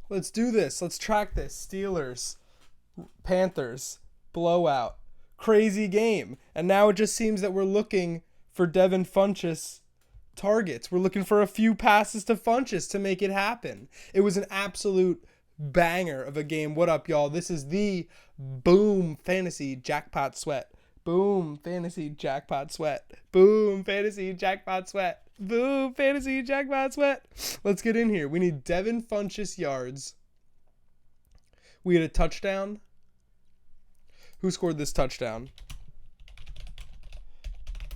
Let's do this. Let's track this. Steelers, Panthers, blowout. Crazy game. And now it just seems that we're looking for Devin Funchess targets. We're looking for a few passes to Funchess to make it happen. It was an absolute banger of a game. What up, y'all? This is the Boom Fantasy Jackpot Sweat. Boom Fantasy Jackpot Sweat. Boom Fantasy Jackpot Sweat. Boom Fantasy Jackpot Sweat. Let's get in here. We need Devin Funchess yards. We had a touchdown. Who scored this touchdown?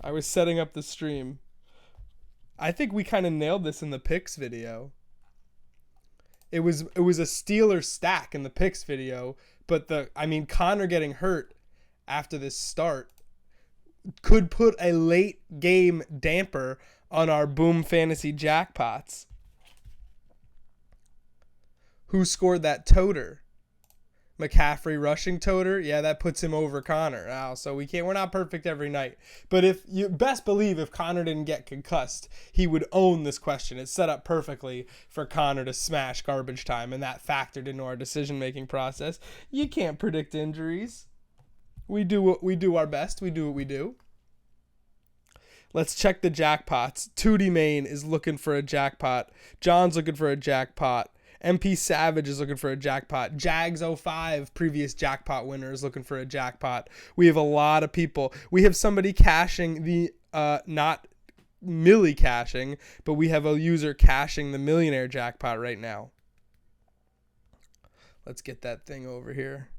I was setting up the stream. I think we kind of nailed this in the picks video. It was a Steelers stack in the picks video, but Connor getting hurt after this start could put a late game damper on our Boom Fantasy jackpots. Who scored that toter? McCaffrey rushing toter, yeah, that puts him over Connor. Now, so we're not perfect every night. But if you best believe if Connor didn't get concussed, he would own this question. It's set up perfectly for Connor to smash garbage time, and that factored into our decision-making process. You can't predict injuries. We do our best. We do what we do. Let's check the jackpots. Tootie Main is looking for a jackpot. John's looking for a jackpot. MP Savage is looking for a jackpot. Jags05, previous jackpot winner, is looking for a jackpot. We have a lot of people. We have somebody cashing the, not Millie cashing, but we have a user cashing the millionaire jackpot right now. Let's get that thing over here.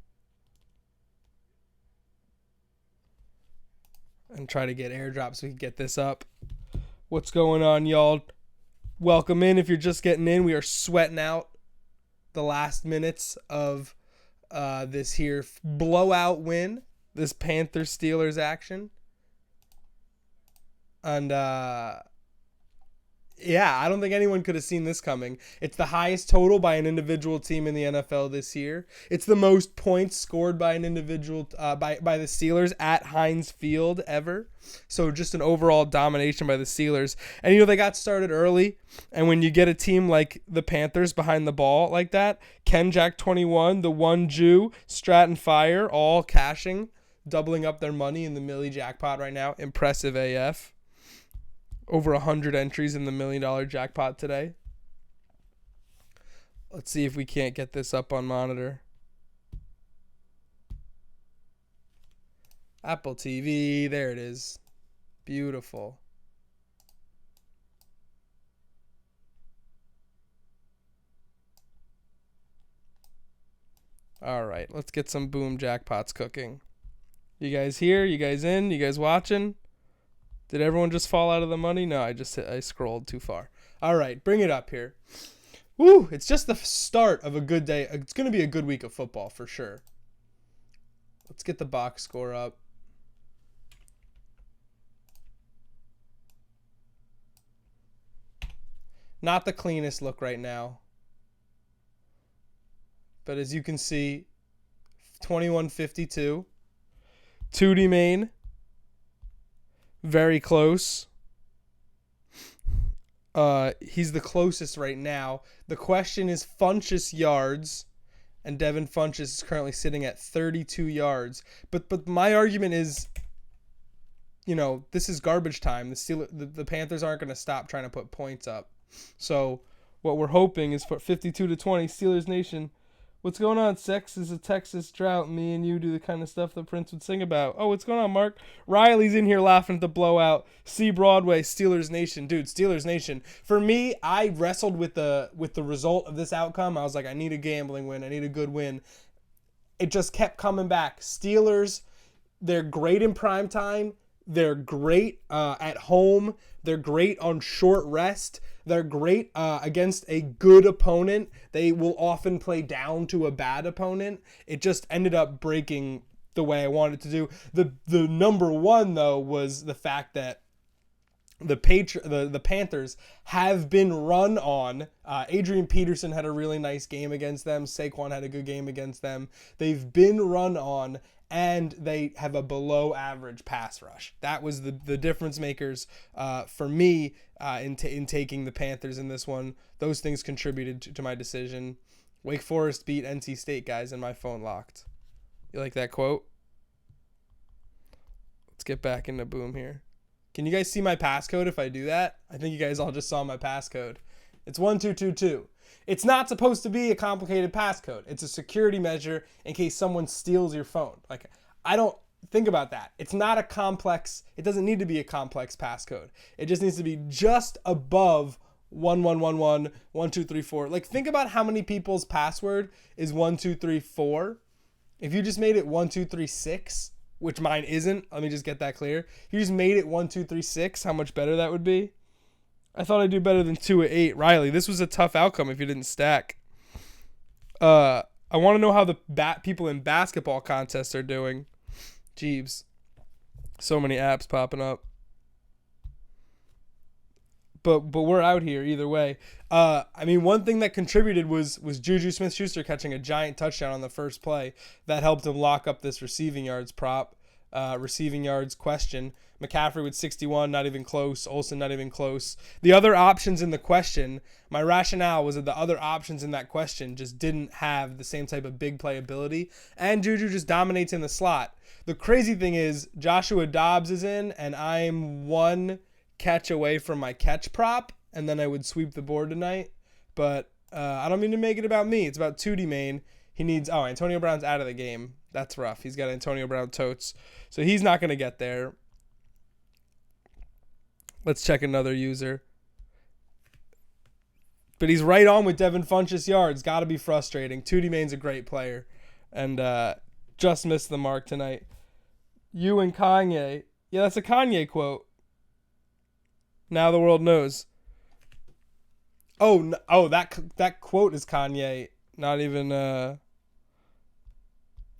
And try to get airdrops so we can get this up. What's going on, y'all? Welcome in. If you're just getting in, we are sweating out the last minutes of this here blowout win, this Panthers-Steelers action. And yeah, I don't think anyone could have seen this coming. It's the highest total by an individual team in the NFL this year. It's the most points scored by an individual by the Steelers at Heinz Field ever. So just an overall domination by the Steelers. And they got started early. And when you get a team like the Panthers behind the ball like that, Ken Jack 21, the one Jew, Stratton Fire, all cashing, doubling up their money in the Millie jackpot right now. Impressive AF. Over 100 entries in the $1 million jackpot today. Let's see if we can't get this up on monitor. Apple TV, there it is. Beautiful. All right, let's get some boom jackpots cooking. You guys here? You guys in? You guys watching? Did everyone just fall out of the money? No, I scrolled too far. All right, bring it up here. Woo, it's just the start of a good day. It's going to be a good week of football for sure. Let's get the box score up. Not the cleanest look right now. But as you can see, 2152. Tootie Main. Very close. He's the closest right now. The question is Funchess yards, and Devin Funchess is currently sitting at 32 yards. But my argument is, this is garbage time. The Panthers aren't going to stop trying to put points up. So what we're hoping is for 52-20, Steelers Nation. What's going on? Sex is a Texas drought. Me and you do the kind of stuff that Prince would sing about. Oh, what's going on, Mark? Riley's in here laughing at the blowout. See Broadway, Steelers Nation. Dude, Steelers Nation. For me, I wrestled with the result of this outcome. I was like, I need a gambling win. I need a good win. It just kept coming back. Steelers, they're great in prime time. They're great at home. They're great on short rest. They're great against a good opponent. They will often play down to a bad opponent. It just ended up breaking the way I wanted to do. The number one, though, was the fact that the Panthers have been run on. Adrian Peterson had a really nice game against them. Saquon had a good game against them. They've been run on, and they have a below average pass rush. That was the difference makers for me in taking the Panthers in this one. Those things contributed to my decision. Wake Forest beat NC State, guys, and my phone locked. You like that quote? Let's get back into Boom here. Can you guys see my passcode if I do that? I think you guys all just saw my passcode. It's 1222. It's not supposed to be a complicated passcode. It's a security measure in case someone steals your phone. Like, I don't think about that. It's not a complex, it doesn't need to be a complex passcode. It just needs to be just above 1111 1234. Like, think about how many people's password is 1234. If you just made it 1236, which mine isn't, let me just get that clear. If you just made it 1236, how much better that would be. I thought I'd do better than 2 at 8. Riley, this was a tough outcome if you didn't stack. I want to know how the people in basketball contests are doing. Jeebs. So many apps popping up. But we're out here either way. I mean, one thing that contributed was Juju Smith-Schuster catching a giant touchdown on the first play. That helped him lock up this receiving yards prop. Receiving yards question. McCaffrey with 61, not even close. Olsen, not even close. The other options in the question, my rationale was that the other options in that question just didn't have the same type of big play ability. And Juju just dominates in the slot. The crazy thing is Joshua Dobbs is in, and I'm one catch away from my catch prop, and then I would sweep the board tonight. But I don't mean to make it about me. It's about Tootie Main. He needs, Antonio Brown's out of the game. That's rough. He's got Antonio Brown totes. So he's not going to get there. Let's check another user. But he's right on with Devin Funchess yards. Got to be frustrating. Tootie Main's a great player. And just missed the mark tonight. You and Kanye. Yeah, that's a Kanye quote. Now the world knows. Oh, that quote is Kanye. Not even...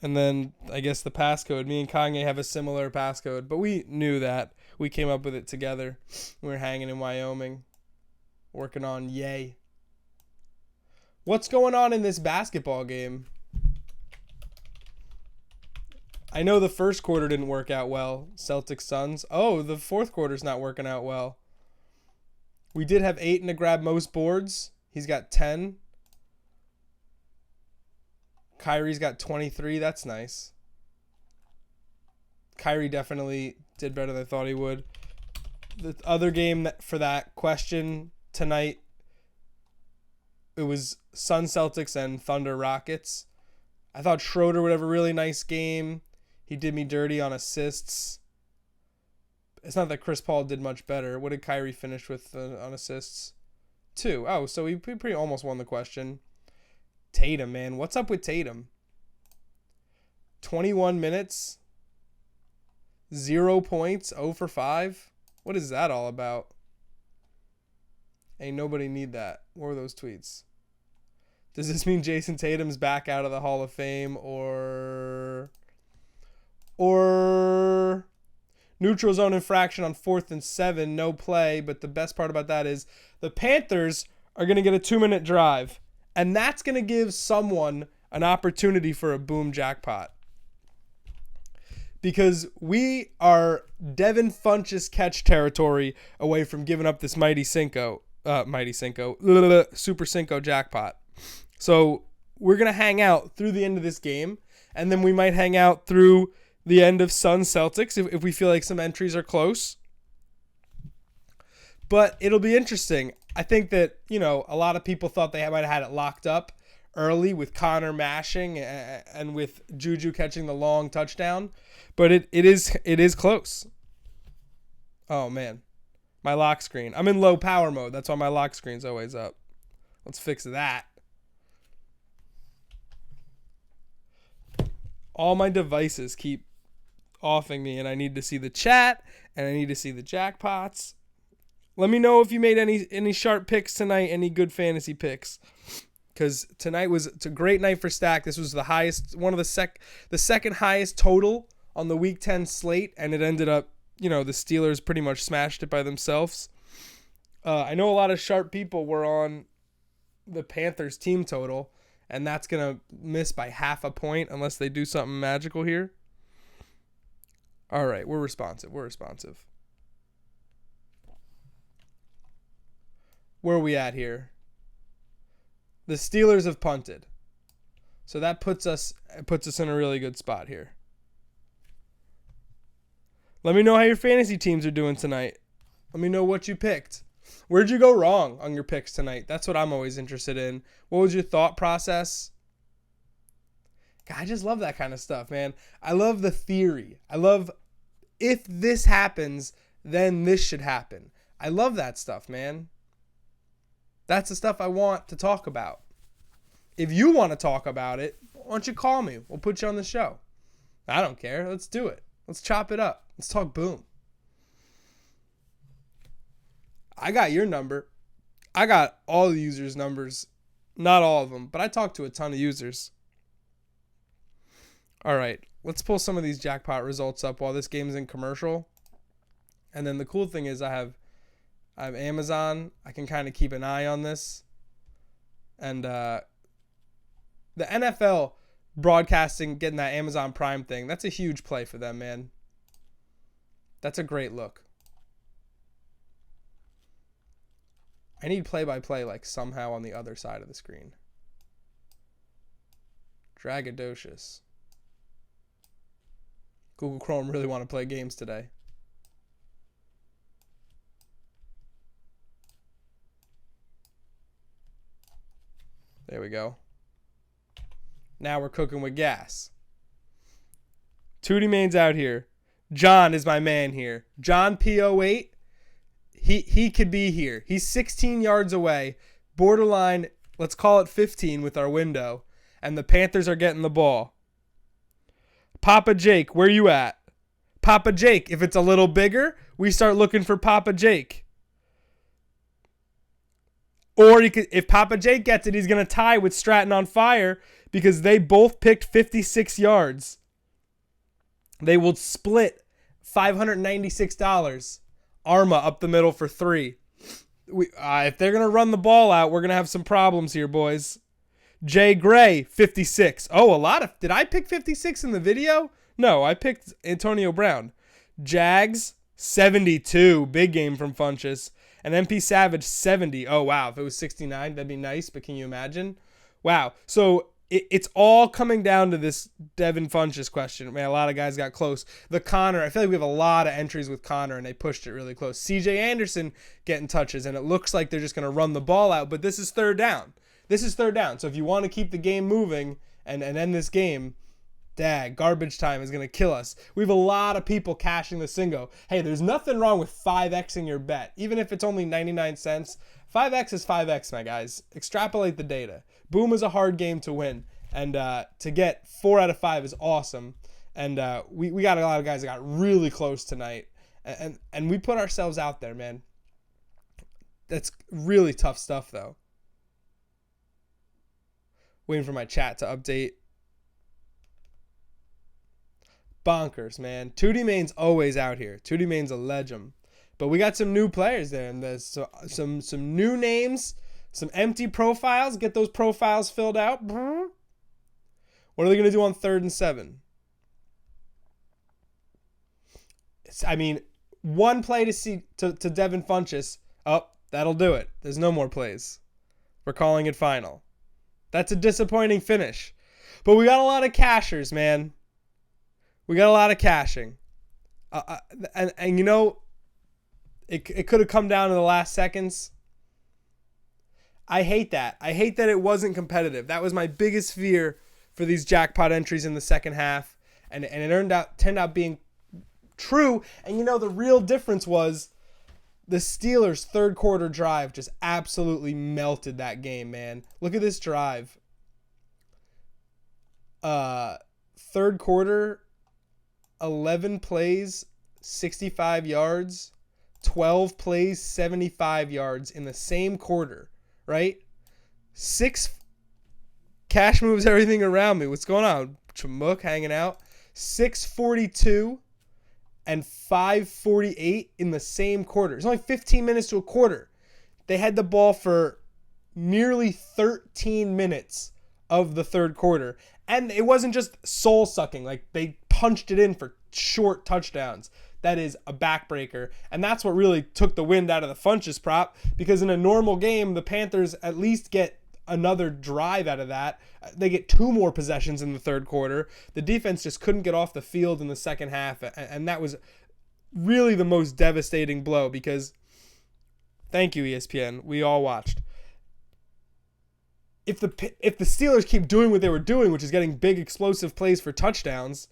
And then I guess the passcode. Me and Kanye have a similar passcode, but we knew that. We came up with it together. We were hanging in Wyoming, working on Yay. What's going on in this basketball game? I know the first quarter didn't work out well. Celtics Suns. Oh, the fourth quarter's not working out well. We did have Ayton to grab most boards. He's got 10. Kyrie's got 23. That's nice. Kyrie definitely did better than I thought he would. The other game for that question tonight, it was Sun Celtics and Thunder Rockets. I thought Schroeder would have a really nice game. He did me dirty on assists. It's not that Chris Paul did much better. What did Kyrie finish with on assists? 2. Oh, so he pretty almost won the question. Tatum, man. What's up with Tatum? 21 minutes. 0 points. 0 for 5. What is that all about? Ain't nobody need that. What were those tweets? Does this mean Jason Tatum's back out of the Hall of Fame or neutral zone infraction on 4th and 7, no play, but the best part about that is the Panthers are going to get a 2-minute drive, and that's going to give someone an opportunity for a boom jackpot. Because we are Devin Funchess catch territory away from giving up this Super Cinco jackpot. So we're going to hang out through the end of this game, and then we might hang out through the end of Sun Celtics if we feel like some entries are close. But it'll be interesting. I think that, a lot of people thought they might have had it locked up early with Connor mashing and with Juju catching the long touchdown. But it is close. Oh, man. My lock screen. I'm in low power mode. That's why my lock screen's always up. Let's fix that. All my devices keep offing me, and I need to see the chat, and I need to see the jackpots. Let me know if you made any sharp picks tonight, any good fantasy picks. Because tonight it's a great night for Stack. This was the highest, the second highest total on the Week 10 slate, and it ended up, the Steelers pretty much smashed it by themselves. I know a lot of sharp people were on the Panthers team total, and that's going to miss by half a point unless they do something magical here. All right, we're responsive. Where are we at here? The Steelers have punted. So that puts us in a really good spot here. Let me know how your fantasy teams are doing tonight. Let me know what you picked. Where'd you go wrong on your picks tonight? That's what I'm always interested in. What was your thought process? God, I just love that kind of stuff, man. I love the theory. I love if this happens, then this should happen. I love that stuff, man. That's the stuff I want to talk about. If you want to talk about it, why don't you call me? We'll put you on the show. I don't care. Let's do it. Let's chop it up. Let's talk boom. I got your number. I got all the users' numbers. Not all of them, but I talked to a ton of users. All right, let's pull some of these jackpot results up while this game is in commercial. And then the cool thing is I have Amazon. I can kind of keep an eye on this. And the NFL broadcasting, getting that Amazon Prime thing, that's a huge play for them, man. That's a great look. I need play-by-play like somehow on the other side of the screen. Dragadocious. Google Chrome really want to play games today. There we go. Now we're cooking with gas. Tootie Main's out here. John is my man here. John P08. He could be here. He's 16 yards away. Borderline, let's call it 15 with our window. And the Panthers are getting the ball. Papa Jake, where you at? Papa Jake, if it's a little bigger, we start looking for Papa Jake. Or if Papa Jake gets it, he's going to tie with Stratton on Fire because they both picked 56 yards. They will split $596. Arma up the middle for 3. If they're going to run the ball out, we're going to have some problems here, boys. Jay Gray, 56. Oh, did I pick 56 in the video? No, I picked Antonio Brown. Jags, 72. Big game from Funchess. And MP Savage, 70. Oh, wow. If it was 69, that'd be nice, but can you imagine? Wow. So it's all coming down to this Devin Funchess question. Man, a lot of guys got close. The Connor, I feel like we have a lot of entries with Connor, and they pushed it really close. CJ Anderson getting touches, and it looks like they're just going to run the ball out, but this is third down. This is third down. So if you want to keep the game moving and end this game, garbage time is going to kill us. We have a lot of people cashing the Singo. Hey, there's nothing wrong with 5Xing your bet. Even if it's only 99 cents, 5X is 5X, my guys. Extrapolate the data. Boom is a hard game to win. And to get 4 out of 5 is awesome. And we got a lot of guys that got really close tonight. And we put ourselves out there, man. That's really tough stuff, though. Waiting for my chat to update. Bonkers, man. Tootie Main's always out here. Tootie Main's a legend. But we got some new players there, and there's some new names, some empty profiles. Get those profiles filled out. What are they going to do on 3rd and 7? One play to Devin Funchess. Oh, that'll do it. There's no more plays. We're calling it final. That's a disappointing finish. But we got a lot of cashers, man. We got a lot of cashing. And you know, it could have come down to the last seconds. I hate that. I hate that it wasn't competitive. That was my biggest fear for these jackpot entries in the second half. And it turned out being true. And you know, the real difference was the Steelers' third quarter drive just absolutely melted that game, man. Look at this drive. Third quarter, 11 plays, 65 yards, 12 plays, 75 yards in the same quarter, right? 6 cash moves everything around me. What's going on? Chamook hanging out. 6:42 and 5:48 in the same quarter. It's only 15 minutes to a quarter. They had the ball for nearly 13 minutes of the third quarter. And it wasn't just soul sucking. Like, they punched it in for short touchdowns. That is a backbreaker. And that's what really took the wind out of the Funchess prop, because in a normal game, the Panthers at least get another drive out of that. They get 2 more possessions in the third quarter. The defense just couldn't get off the field in the second half, and that was really the most devastating blow because, thank you, ESPN, we all watched. If the Steelers keep doing what they were doing, which is getting big explosive plays for touchdowns,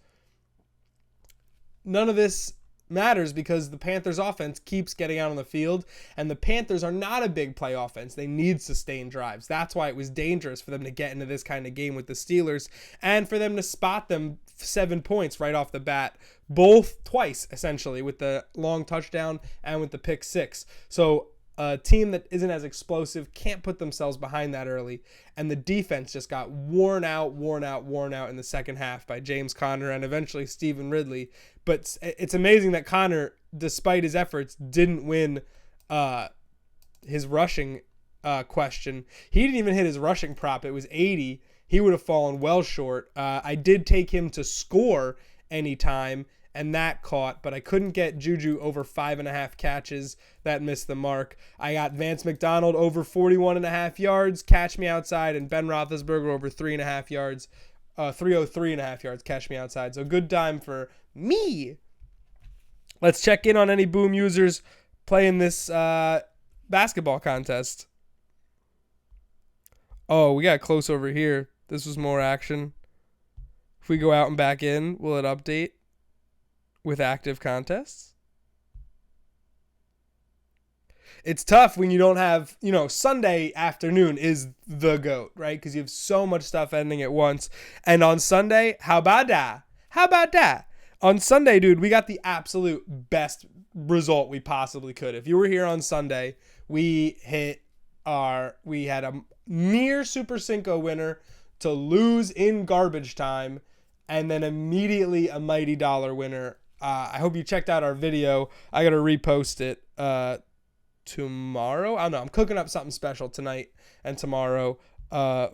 none of this matters because the Panthers offense keeps getting out on the field, and the Panthers are not a big play offense. They need sustained drives. That's why it was dangerous for them to get into this kind of game with the Steelers and for them to spot them 7 points right off the bat, both twice essentially, with the long touchdown and with the pick 6. So a team that isn't as explosive can't put themselves behind that early, and the defense just got worn out in the second half by James Conner and eventually Stephen Ridley. But it's amazing that Conner, despite his efforts, didn't win his rushing question. He didn't even hit his rushing prop. It was 80. He would have fallen well short. I did take him to score anytime, and that caught, but I couldn't get Juju over 5.5 catches. That missed the mark. I got Vance McDonald over 41.5 yards, catch me outside, and Ben Roethlisberger over 3.5 yards, 303.5 yards, catch me outside. So good time for me. Let's check in on any Boom users playing this basketball contest. Oh, we got close over here. This was more action. If we go out and back in, will it update with active contests? It's tough when you don't have, Sunday afternoon is the GOAT, right? Because you have so much stuff ending at once. And on Sunday, how about that? On Sunday, dude, we got the absolute best result we possibly could. If you were here on Sunday, we had a near Super Cinco winner to lose in garbage time, and then immediately a Mighty Dollar winner. I hope you checked out our video. I got to repost it tomorrow. I don't know. I'm cooking up something special tonight and tomorrow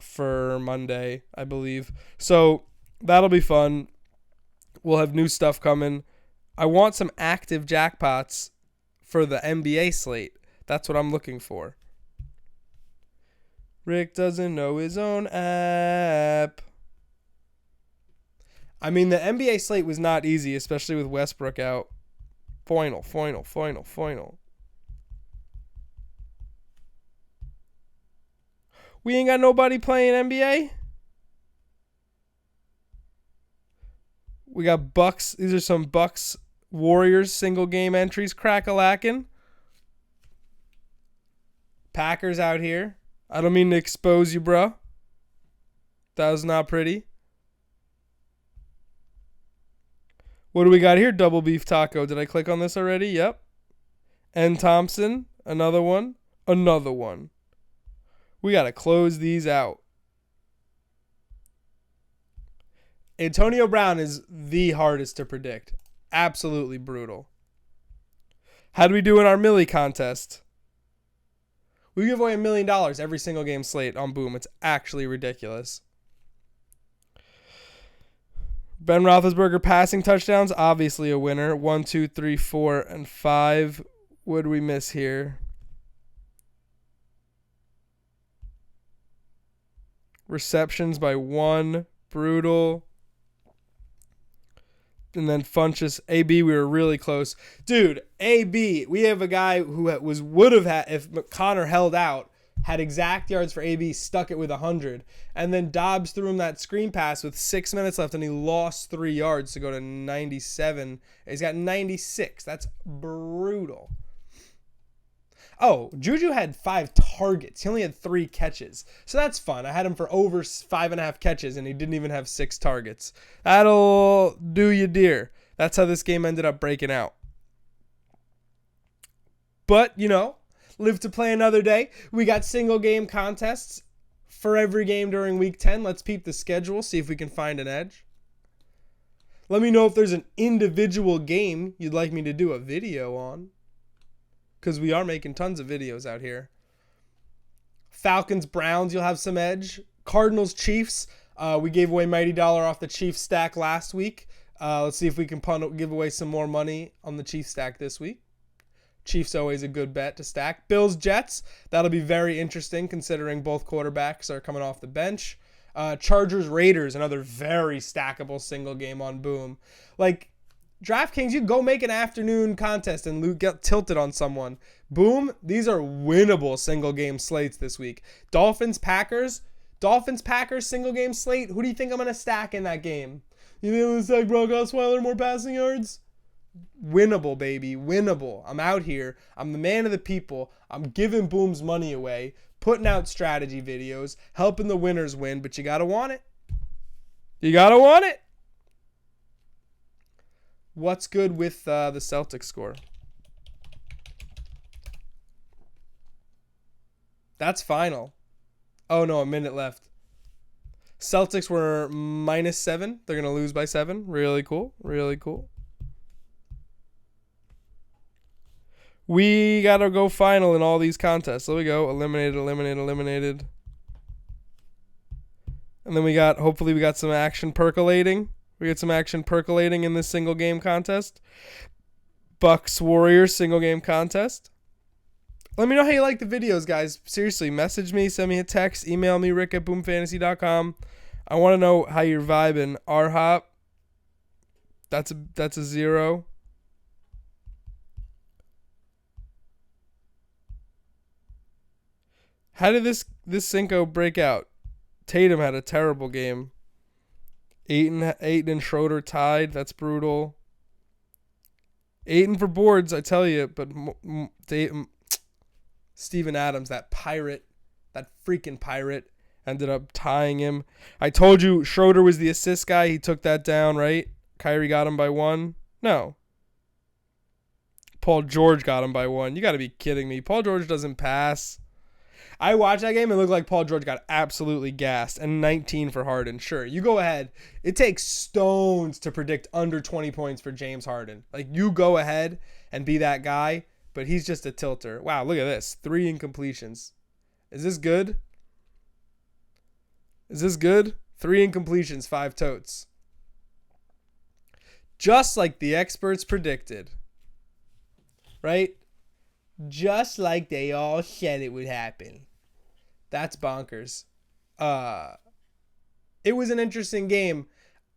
for Monday, I believe. So that'll be fun. We'll have new stuff coming. I want some active jackpots for the NBA slate. That's what I'm looking for. Rick doesn't know his own app. I mean, the NBA slate was not easy, especially with Westbrook out. Final. We ain't got nobody playing NBA. We got Bucks. These are some Bucks Warriors single game entries. Crack-a-lackin'. Packers out here. I don't mean to expose you, bro. That was not pretty. What do we got here? Double beef taco. Did I click on this already? Yep. N. Thompson. Another one. Another one. We got to close these out. Antonio Brown is the hardest to predict. Absolutely brutal. How do we do in our Millie contest? We give away $1 million every single game slate on Boom. It's actually ridiculous. Ben Roethlisberger passing touchdowns, obviously a winner. 1, 2, 3, 4, and 5. What did we miss here? Receptions by 1. Brutal. And then Funchess. AB, we were really close. Dude, AB, we have a guy who would have had, if Connor held out, had exact yards for AB, stuck it with 100. And then Dobbs threw him that screen pass with 6 minutes left, and he lost 3 yards to go to 97. He's got 96. That's brutal. Oh, Juju had 5 targets. He only had 3 catches. So that's fun. I had him for over 5.5 catches, and he didn't even have 6 targets. That'll do you, dear. That's how this game ended up breaking out. But, live to play another day. We got single game contests for every game during week 10. Let's peep the schedule, see if we can find an edge. Let me know if there's an individual game you'd like me to do a video on, because we are making tons of videos out here. Falcons, Browns, you'll have some edge. Cardinals, Chiefs. We gave away Mighty Dollar off the Chiefs stack last week. Let's see if we can give away some more money on the Chiefs stack this week. Chiefs always a good bet to stack. Bills Jets, that'll be very interesting considering both quarterbacks are coming off the bench. Chargers Raiders, another very stackable single game on Boom. Like DraftKings, you go make an afternoon contest and get tilted on someone. Boom, these are winnable single game slates this week. Dolphins Packers single game slate. Who do you think I'm gonna stack in that game? You think I'm gonna stack Brock Osweiler more passing yards? Winnable, baby. Winnable. I'm out here. I'm the man of the people. I'm giving Boom's money away, putting out strategy videos, helping the winners win, but you got to want it. You got to want it. What's good with the Celtics score? That's final. Oh, no, a minute left. Celtics were -7. They're going to lose by 7. Really cool. Really cool. We got to go final in all these contests. So we go. Eliminated. And then hopefully we got some action percolating. We get some action percolating in this single game contest. Bucks Warriors single game contest. Let me know how you like the videos, guys. Seriously, message me, send me a text, email me, rick@boomfantasy.com. I want to know how you're vibing. R-Hop, that's a 0. How did this Cinco break out? Tatum had a terrible game. Ayton and Schroeder tied. That's brutal. Ayton for boards, I tell you, but Steven Adams, that freaking pirate, ended up tying him. I told you Schroeder was the assist guy. He took that down, right? Kyrie got him by 1. No. Paul George got him by 1. You got to be kidding me. Paul George doesn't pass. I watched that game. It looked like Paul George got absolutely gassed. And 19 for Harden. Sure, you go ahead. It takes stones to predict under 20 points for James Harden. Like, you go ahead and be that guy, but he's just a tilter. Wow, look at this. 3 incompletions. Is this good? 3 incompletions, 5 totes. Just like the experts predicted. Right? Just like they all said it would happen. That's bonkers. It was an interesting game.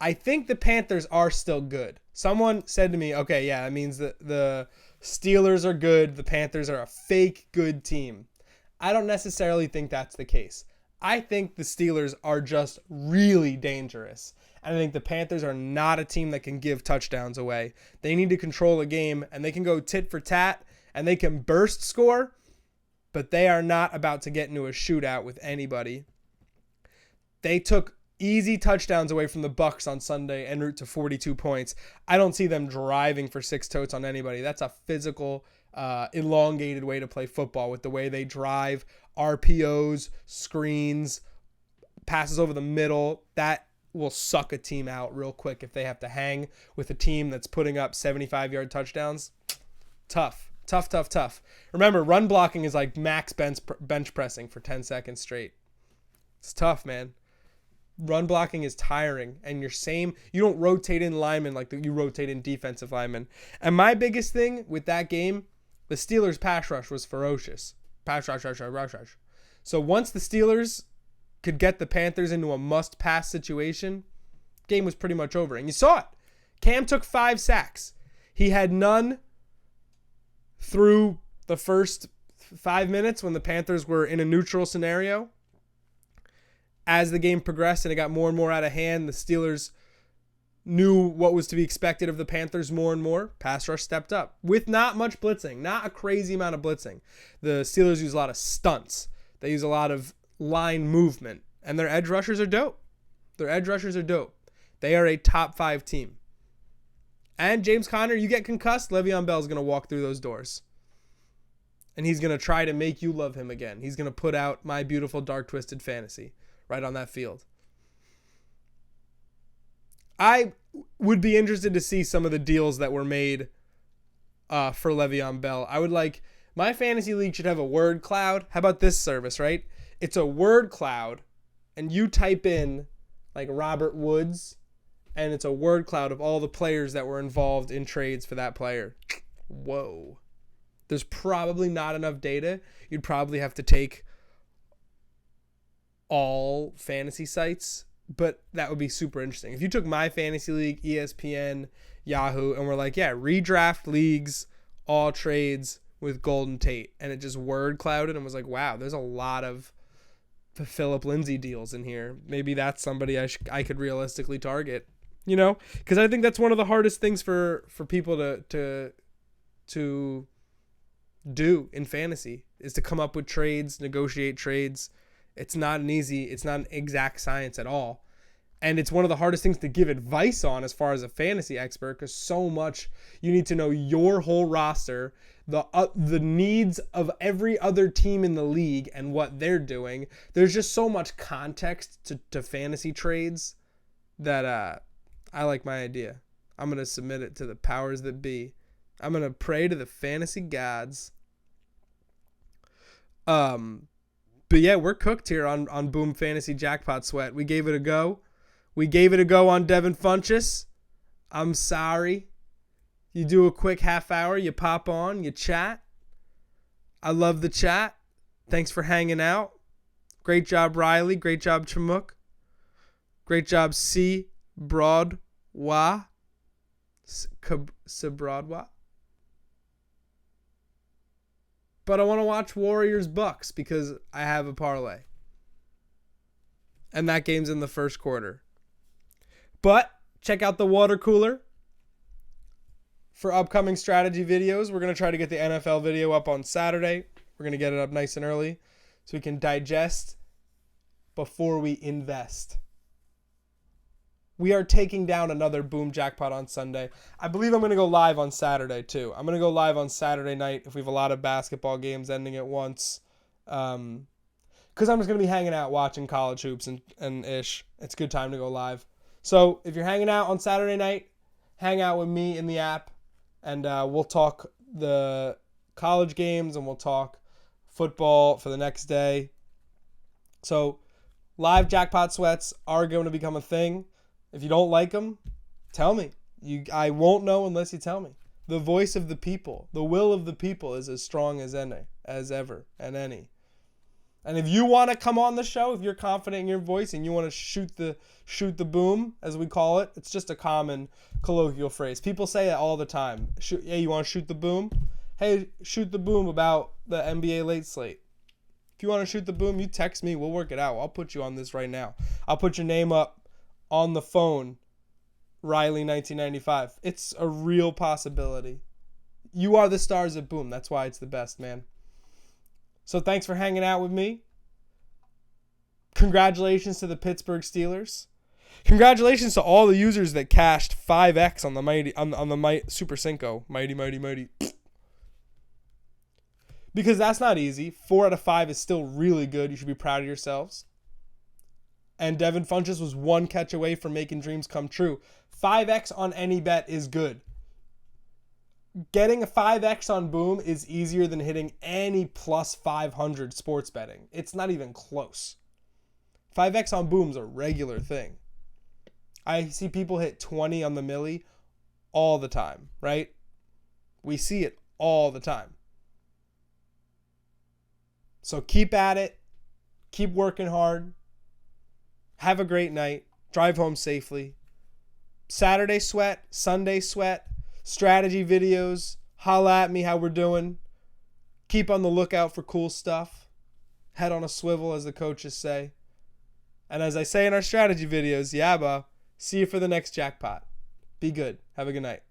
I think the Panthers are still good. Someone said to me, okay, yeah, that means that the Steelers are good. The Panthers are a fake good team. I don't necessarily think that's the case. I think the Steelers are just really dangerous. And I think the Panthers are not a team that can give touchdowns away. They need to control a game, and they can go tit for tat, and they can burst score, but they are not about to get into a shootout with anybody. They took easy touchdowns away from the Bucks on Sunday en route to 42 points. I don't see them driving for 6 totes on anybody. That's a physical, elongated way to play football with the way they drive, RPOs, screens, passes over the middle. That will suck a team out real quick if they have to hang with a team that's putting up 75-yard touchdowns. Tough. Remember, run blocking is like max bench pressing for 10 seconds straight. It's tough, man. Run blocking is tiring, and you don't rotate in linemen like you rotate in defensive linemen. And my biggest thing with that game, the Steelers' pass rush was ferocious. Pass rush. So once the Steelers could get the Panthers into a must-pass situation, game was pretty much over. And you saw it. Cam took 5 sacks. He had none through the first 5 minutes when the Panthers were in a neutral scenario. As the game progressed and it got more and more out of hand, the Steelers knew what was to be expected of the Panthers more and more. Pass rush stepped up with not much blitzing, not a crazy amount of blitzing. The Steelers use a lot of stunts. They use a lot of line movement, and their edge rushers are dope. They are a top 5 team. And James Conner, you get concussed, Le'Veon Bell is going to walk through those doors. And he's going to try to make you love him again. He's going to put out My Beautiful Dark Twisted Fantasy right on that field. I would be interested to see some of the deals that were made for Le'Veon Bell. I would like, my fantasy league should have a word cloud. How about this service, right? It's a word cloud, and you type in like Robert Woods, and it's a word cloud of all the players that were involved in trades for that player. Whoa. There's probably not enough data. You'd probably have to take all fantasy sites, but that would be super interesting. If you took My Fantasy League, ESPN, Yahoo, and we're like, yeah, redraft leagues, all trades with Golden Tate, and it just word clouded and was like, wow, there's a lot of Philip Lindsay deals in here. Maybe that's somebody I could realistically target, because I think that's one of the hardest things for people to do in fantasy is to come up with trades, negotiate trades. It's not an exact science at all. And it's one of the hardest things to give advice on as far as a fantasy expert, because so much you need to know your whole roster, the needs of every other team in the league and what they're doing. There's just so much context to fantasy trades that I like my idea. I'm going to submit it to the powers that be. I'm going to pray to the fantasy gods. But yeah, we're cooked here on Boom Fantasy Jackpot Sweat. We gave it a go. We gave it a go on Devin Funchess. I'm sorry. You do a quick half hour, you pop on, you chat. I love the chat. Thanks for hanging out. Great job, Riley. Great job, Chamuk. Great job, C. Broadwa. Broadwa. But I want to watch Warriors Bucks because I have a parlay. And that game's in the first quarter. But check out the water cooler for upcoming strategy videos. We're going to try to get the NFL video up on Saturday. We're going to get it up nice and early so we can digest before we invest. We are taking down another Boom Jackpot on Sunday. I believe I'm going to go live on Saturday too. I'm going to go live on Saturday night if we have a lot of basketball games ending at once. Because I'm just going to be hanging out watching college hoops and ish. It's a good time to go live. So if you're hanging out on Saturday night, hang out with me in the app and we'll talk the college games and we'll talk football for the next day. So live jackpot sweats are going to become a thing. If you don't like them, tell me. I won't know unless you tell me. The voice of the people, the will of the people is as strong as ever and any. And if you want to come on the show, if you're confident in your voice and you want to shoot the boom, as we call it, it's just a common colloquial phrase. People say it all the time. Hey, you want to shoot the boom? Hey, shoot the boom about the NBA late slate. If you want to shoot the boom, you text me. We'll work it out. I'll put you on this right now. I'll put your name up on the phone, Riley 1995. It's a real possibility. You are the stars at Boom. That's why it's the best, man. So thanks for hanging out with me. Congratulations to the Pittsburgh Steelers. Congratulations to all the users that cashed 5x on the Super Cinco. Mighty. Because that's not easy. 4 out of 5 is still really good. You should be proud of yourselves. And Devin Funchess was one catch away from making dreams come true. 5x on any bet is good. Getting a 5x on Boom is easier than hitting any plus 500 sports betting. It's not even close. 5x on Boom's a regular thing. I see people hit 20 on the milli all the time, right? We see it all the time. So keep at it. Keep working hard. Have a great night. Drive home safely. Saturday sweat, Sunday sweat. Strategy videos, holla at me how we're doing. Keep on the lookout for cool stuff. Head on a swivel, as the coaches say. And as I say in our strategy videos, Yabba, see you for the next jackpot. Be good. Have a good night.